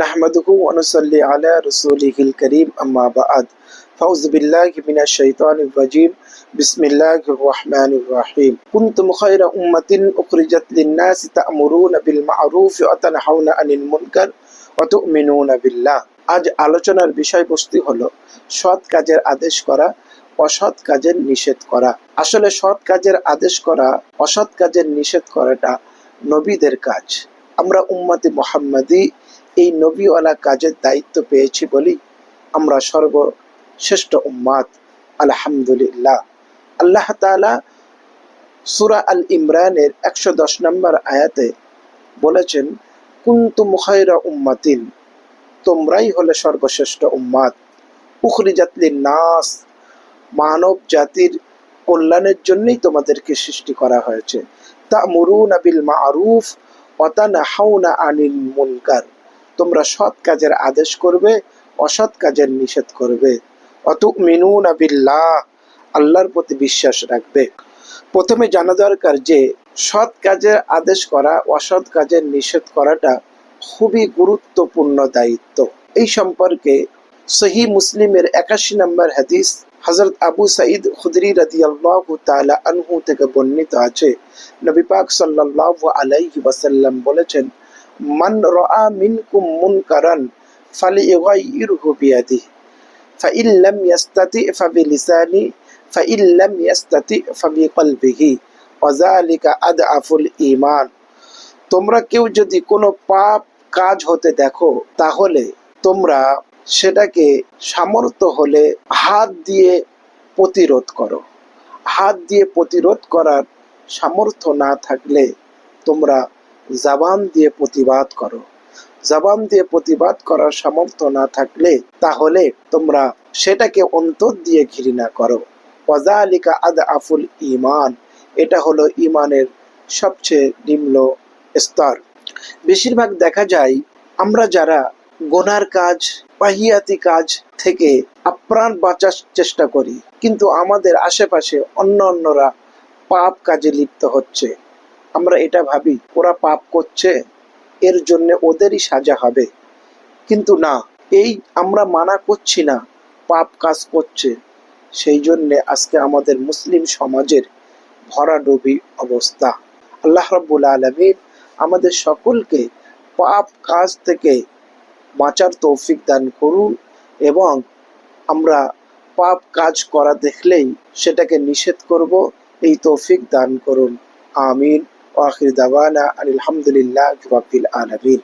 নাহমাদুহু ওয়া নুসাল্লি আলা রাসূলিহিল কারীম আম্মা বা'দ ফাউযু বিল্লাহি মিনাশ শাইতানির রাজীম বিসমিল্লাহির রহমানির রহিম কুনতুম খায়রা উম্মাতিন উখরিজাত লিন-নাসি তা'মুরুনা বিল মা'রুফ ওয়া তানহাউনা আনিল মুনকার ওয়া তু'মিনুনা বিল্লাহ। আজ আলোচনার বিষয়বস্তু হলো সৎ কাজের আদেশ করা, অসৎ কাজের নিষেধ করা। আসলে সৎ কাজের আদেশ করা, অসৎ কাজের নিষেধ করাটা নবীদের কাজ। আমরা উম্মতে মুহাম্মাদি এই নবীওয়ালা কাজের দায়িত্ব পেয়েছি বলি আমরা সর্বশ্রেষ্ঠ উম্মাত। আলহামদুলিল্লাহ। আল্লাহ তাআলা সূরা আল ইমরানের 110 নম্বর আয়াতে বলেছেন, কুনতুম খায়রা উম্মাতিন, তোমরাই হলে সর্বশ্রেষ্ঠ উম্মাত, উখরিজাত লিন-নাস, মানব জাতির কল্যাণের জন্যই তোমাদেরকে সৃষ্টি করা হয়েছে। তা'মুরুনা বিল মা'রুফ ওয়া তানহাউনা আনিল মুনকার, তোমরা সৎ কাজের আদেশ করবে, অসৎ কাজের নিষেধ করবে। ওয়া তু'মিনুনা বিল্লাহ, আল্লাহর প্রতি বিশ্বাস রাখবে। প্রথমে জানা দরকার যে সৎ কাজের আদেশ করা, অসৎ কাজের নিষেধ করাটা খুবই গুরুত্বপূর্ণ দায়িত্ব। এই সম্পর্কে সহিহ মুসলিমের 81 নম্বর হাদিস হযরত আবু সাঈদ খুদরি রাদিয়াল্লাহু তাআলা আনহু থেকে বর্ণিত আছে, নবী পাক সাল্লাল্লাহু আলাইহি ওয়াসাল্লাম বলেছেন, মান রাআ মিনকুম মুনকারান ফালিয়ুগাইয়িরহু বিয়াদিহি ফাইন লাম ইয়াস্তাতি ফাবিলিসানি ফাইন লাম ইয়াস্তাতি ফাবিকলবিহি ওয়া যালিকা আদআফুল ঈমান। তোমরা কেউ যদি কোনো পাপ কাজ হতে দেখো তাহলে তোমরা সেটাকে সামর্থ্য হলে হাত দিয়ে প্রতিরোধ করো। হাত দিয়ে প্রতিরোধ করার সামর্থ্য না থাকলে তোমরা জবান দিয়ে প্রতিবাদ করো। জবান দিয়ে প্রতিবাদ করার সামর্থ্য না থাকলে তাহলে তোমরা সেটাকে অন্তর দিয়ে ঘৃণা করো। ওয়াযালিকা আদআফুল ঈমান, এটা হলো ঈমানের সবচেয়ে নিম্ন স্তর। বেশিরভাগ দেখা যায় আমরা যারা গুনার কাজ, পাহিয়াতি কাজ থেকে আপ্রাণ বাঁচার চেষ্টা করি, কিন্তু আমাদের আশেপাশে অন্যরা পাপ কাজে লিপ্ত হচ্ছে। আমরা এটা ভাবি ওরা পাপ করছে, এর জন্য ওদেরই সাজা হবে। কিন্তু না, এই আমরা মানা করছি না, পাপ কাজ করছে, সেই জন্যে আজকে আমাদের মুসলিম সমাজের ভরাডুবি অবস্থা। আল্লাহ রাব্বুল আলামিন আমাদের সকলকে পাপ কাজ থেকে বাঁচার তৌফিক দান করুন এবং আমরা পাপ কাজ করা দেখলেই সেটাকে নিষেধ করব, এই তৌফিক দান করুন। আমিন। ওয়া আখির দাওয়ানা আলহামদুলিল্লাহি রাব্বিল আলামিন।